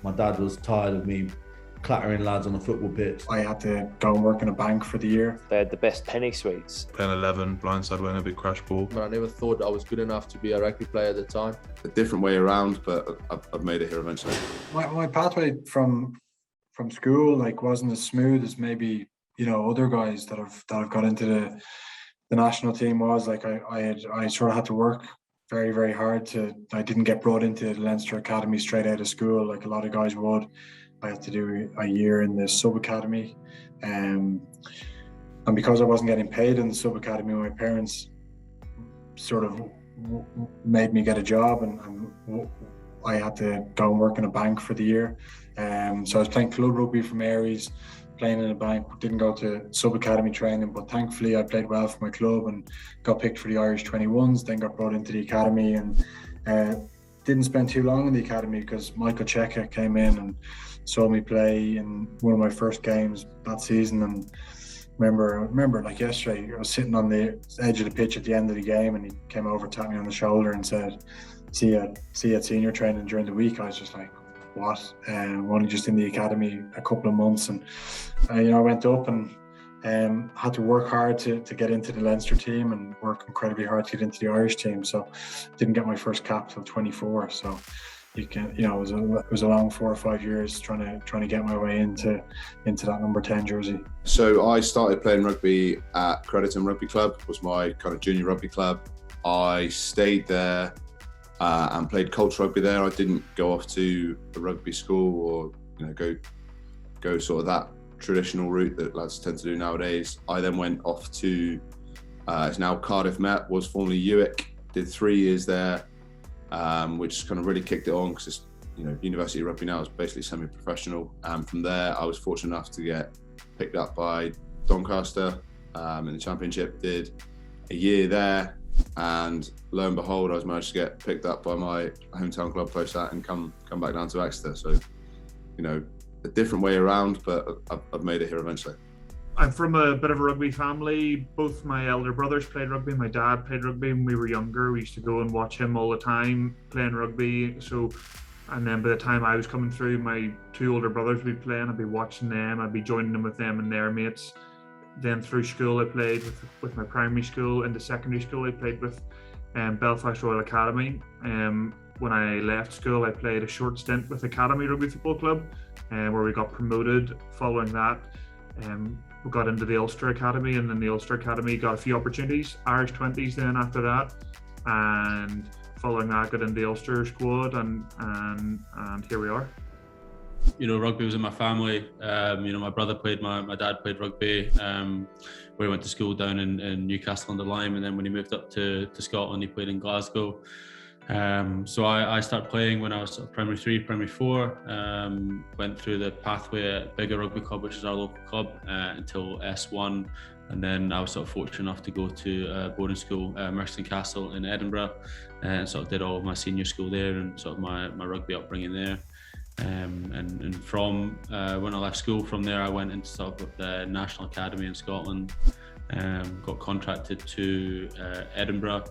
My dad was tired of me clattering lads on the football pitch. I had to go and work in a bank for the year. They had the best penny sweets. Playing 11, blindside winner, big crash ball. I never thought I was good enough to be a rugby player at the time. A different way around, but I've made it here eventually. My pathway from school wasn't as smooth as maybe other guys that have got into the national team was. I sort of had to work very, very hard I didn't get brought into the Leinster Academy straight out of school like a lot of guys would. I had to do a year in the sub academy, and because I wasn't getting paid in the sub academy, my parents sort of made me get a job, and I had to go and work in a bank for the year. So I was playing club rugby from Aries, playing in a bank, didn't go to sub academy training, but thankfully I played well for my club and got picked for the Irish 21s, then got brought into the academy, and didn't spend too long in the academy because Michael Cheika came in and saw me play in one of my first games that season. And remember like yesterday, I was sitting on the edge of the pitch at the end of the game, and he came over, tapped me on the shoulder and said, see you at senior training during the week. I was just like, what? I'm only just in the academy a couple of months, and I went up and had to work hard to get into the Leinster team and work incredibly hard to get into the Irish team. So didn't get my first cap till 24. So it was a long 4 or 5 years trying to get my way into that number 10 jersey. So I started playing rugby at Crediton Rugby Club. Was my kind of junior rugby club. I stayed there and played culture rugby there. I didn't go off to a rugby school or go sort of that traditional route that lads tend to do nowadays. I then went off to it's now Cardiff Met, was formerly Uick. Did 3 years there, which kind of really kicked it on because it's university rugby now is basically semi-professional. And from there, I was fortunate enough to get picked up by Doncaster in the Championship. Did a year there, and lo and behold, I was managed to get picked up by my hometown club post that and come back down to Exeter. So, a different way around, but I've made it here eventually. I'm from a bit of a rugby family. Both my elder brothers played rugby. My dad played rugby when we were younger. We used to go and watch him all the time playing rugby. And then by the time I was coming through, my 2 older brothers would be playing. I'd be watching them. I'd be joining them with them and their mates. Then through school, I played with my primary school. Into secondary school, I played with Belfast Royal Academy. When I left school, I played a short stint with Academy Rugby Football Club, where we got promoted. Following that, we got into the Ulster Academy, and then the Ulster Academy got a few opportunities, Irish 20s then after that, and following that got into the Ulster squad, and here we are. Rugby was in my family. My brother played, my dad played rugby. We went to school down in Newcastle under Lyme, and then when he moved up to Scotland, he played in Glasgow. So I started playing when I was primary 3, primary 4. Went through the pathway at Bigger Rugby Club, which is our local club, until S1, and then I was sort of fortunate enough to go to boarding school, Merchiston Castle in Edinburgh, and sort of did all of my senior school there and sort of my rugby upbringing there. And from when I left school, from there I went into sort of the National Academy in Scotland. Got contracted to Edinburgh.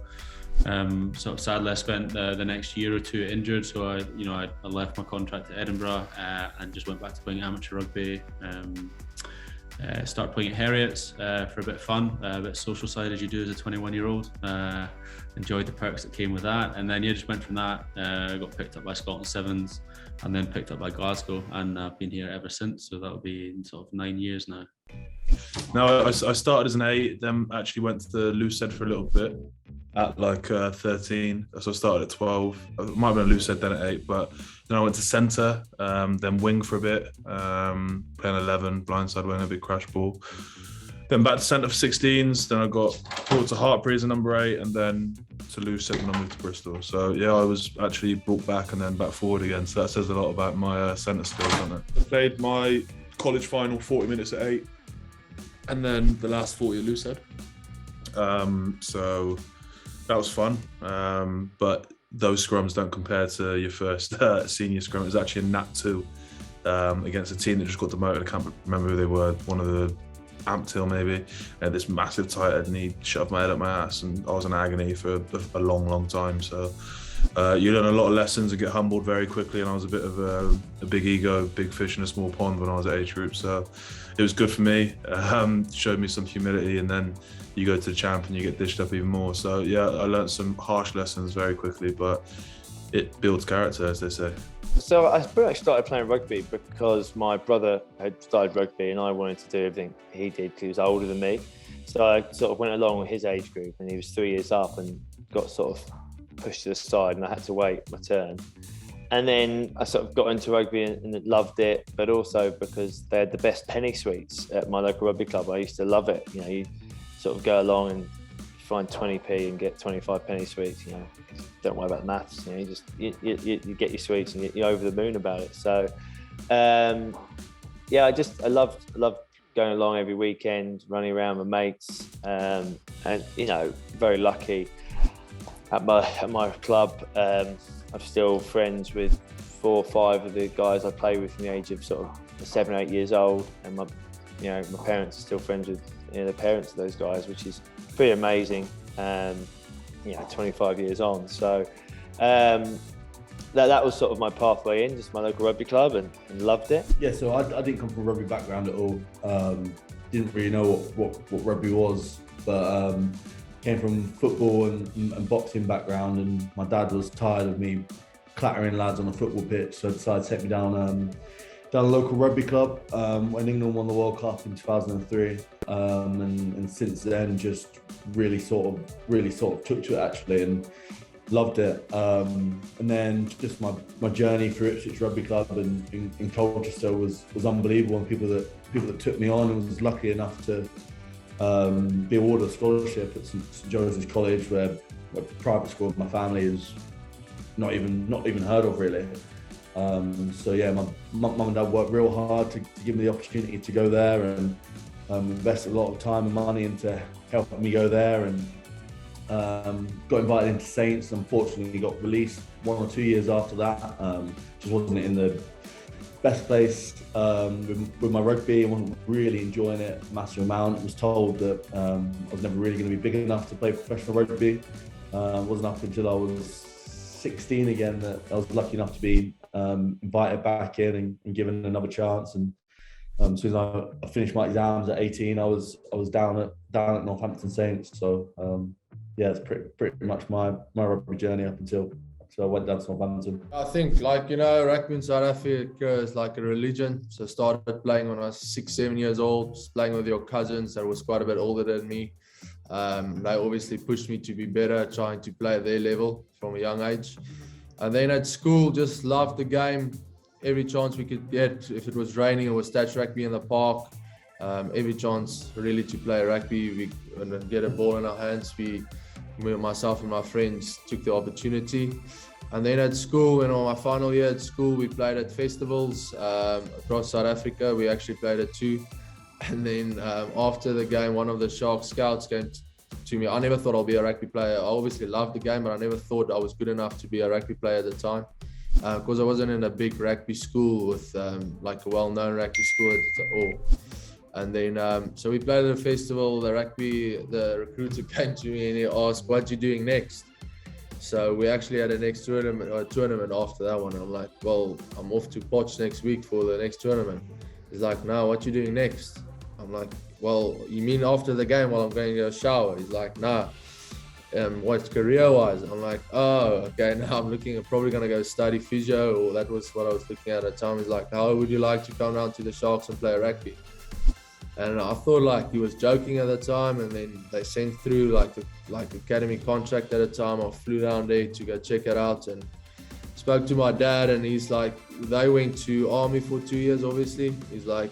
Sort of sadly I spent the next year or 2 injured, so I left my contract at Edinburgh and just went back to playing amateur rugby. Started playing at Harriets for a bit of fun, a bit of social side as you do as a 21-year-old. Enjoyed the perks that came with that, and then just went from that. Got picked up by Scotland Sevens, and then picked up by Glasgow, and I've been here ever since. So that'll be sort of 9 years now. No, I started as an 8, then actually went to the Lucid for a little bit at 13. So I started at 12. I might have been a Lucid then at 8, but then I went to centre, then wing for a bit, playing 11, blindside winner, big crash ball. Then back to centre for 16s, then I got brought to Hartpury as a number 8, and then to Lucid when I moved to Bristol. So yeah, I was actually brought back and then back forward again, so that says a lot about my centre skills, doesn't it? I played my college final 40 minutes at 8, and then the last 40 at Lucid. So that was fun, but those scrums don't compare to your first senior scrum. It was actually a Nat 2 against a team that just got demoted. I can't remember who they were, one of the Amptill maybe. This massive tight head, and he shoved my head up my ass, and I was in agony for a long time. So You learn a lot of lessons and get humbled very quickly. And I was a bit of a big ego, big fish in a small pond when I was at age group. So it was good for me. Showed me some humility, and then you go to the champ and you get dished up even more. So yeah, I learned some harsh lessons very quickly, but it builds character, as they say. So I pretty much started playing rugby because my brother had started rugby and I wanted to do everything he did because he was older than me. So I sort of went along with his age group, and he was 3 years up and got sort of pushed to the side, and I had to wait my turn. And then I sort of got into rugby and loved it, but also because they had the best penny sweets at my local rugby club. I used to love it. You know, you sort of go along and find 20p and get 25 penny sweets. You know, don't worry about the maths. You know, you get your sweets and you're over the moon about it. So, yeah, I loved going along every weekend, running around with mates, and you know, very lucky at my club. I'm still friends with 4 or 5 of the guys I play with from the age of sort of 7 or 8 years old, and my parents are still friends with the parents of those guys, which is pretty amazing. 25 years on. So that was sort of my pathway in, just my local rugby club, and loved it. Yeah, so I didn't come from a rugby background at all. Didn't really know what rugby was, but came from football and boxing background, and my dad was tired of me clattering lads on a football pitch, so decided to take me down a local rugby club when England won the World Cup in 2003, and since then just really sort of took to it actually and loved it. And then just my journey through Ipswich Rugby Club and in Colchester was unbelievable, and people that took me on, and was lucky enough to be awarded a scholarship at St Joseph's College, where the private school of my family is not even heard of really. So yeah, my mum and dad worked real hard to give me the opportunity to go there, and invested a lot of time and money into helping me go there, and got invited into Saints. Unfortunately got released 1 or 2 years after that. Just wasn't in the best place with my rugby. I wasn't really enjoying it a massive amount. I was told that I was never really going to be big enough to play professional rugby. It wasn't up until I was 16 again that I was lucky enough to be invited back in and given another chance. And as soon as I finished my exams at 18, I was down at Northampton Saints. So yeah, it's pretty much my rugby journey up until I went down to Northampton. I think, rugby in South Africa is like a religion. So I started playing when I was 6-7 years old, just playing with your cousins that was quite a bit older than me. They obviously pushed me to be better, trying to play at their level from a young age. And then at school, just loved the game. Every chance we could get, if it was raining or was touch rugby in the park, every chance really to play rugby, and get a ball in our hands, myself and my friends took the opportunity. And then at school, my final year at school, we played at festivals across South Africa. We actually played at 2. And then after the game, one of the Sharks scouts came to me. I never thought I'd be a rugby player. I obviously loved the game, but I never thought I was good enough to be a rugby player at the time, because I wasn't in a big rugby school with like a well-known rugby school at all. And then, so we played at a festival. The recruiter came to me and he asked, "What you doing next?" So we actually had a next tournament after that one. I'm like, "Well, I'm off to Potch next week for the next tournament." He's like, "No, what you doing next?" I'm like, "Well, you mean after the game while I'm going to a shower?" He's like, "Nah, what career-wise?" I'm like, "Oh, okay, now I'm probably going to go study physio," or that was what I was looking at the time. He's like, "How would you like to come down to the Sharks and play rugby?" And I thought like he was joking at the time, and then they sent through like academy contract at the time. I flew down there to go check it out and spoke to my dad, and he's like, they went to army for 2 years, obviously. He's like,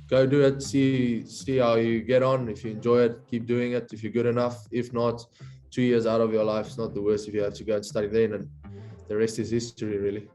go do it, see how you get on. If you enjoy it, keep doing it. If you're good enough, if not, 2 years out of your life is not the worst if you have to go and study then, and the rest is history, really.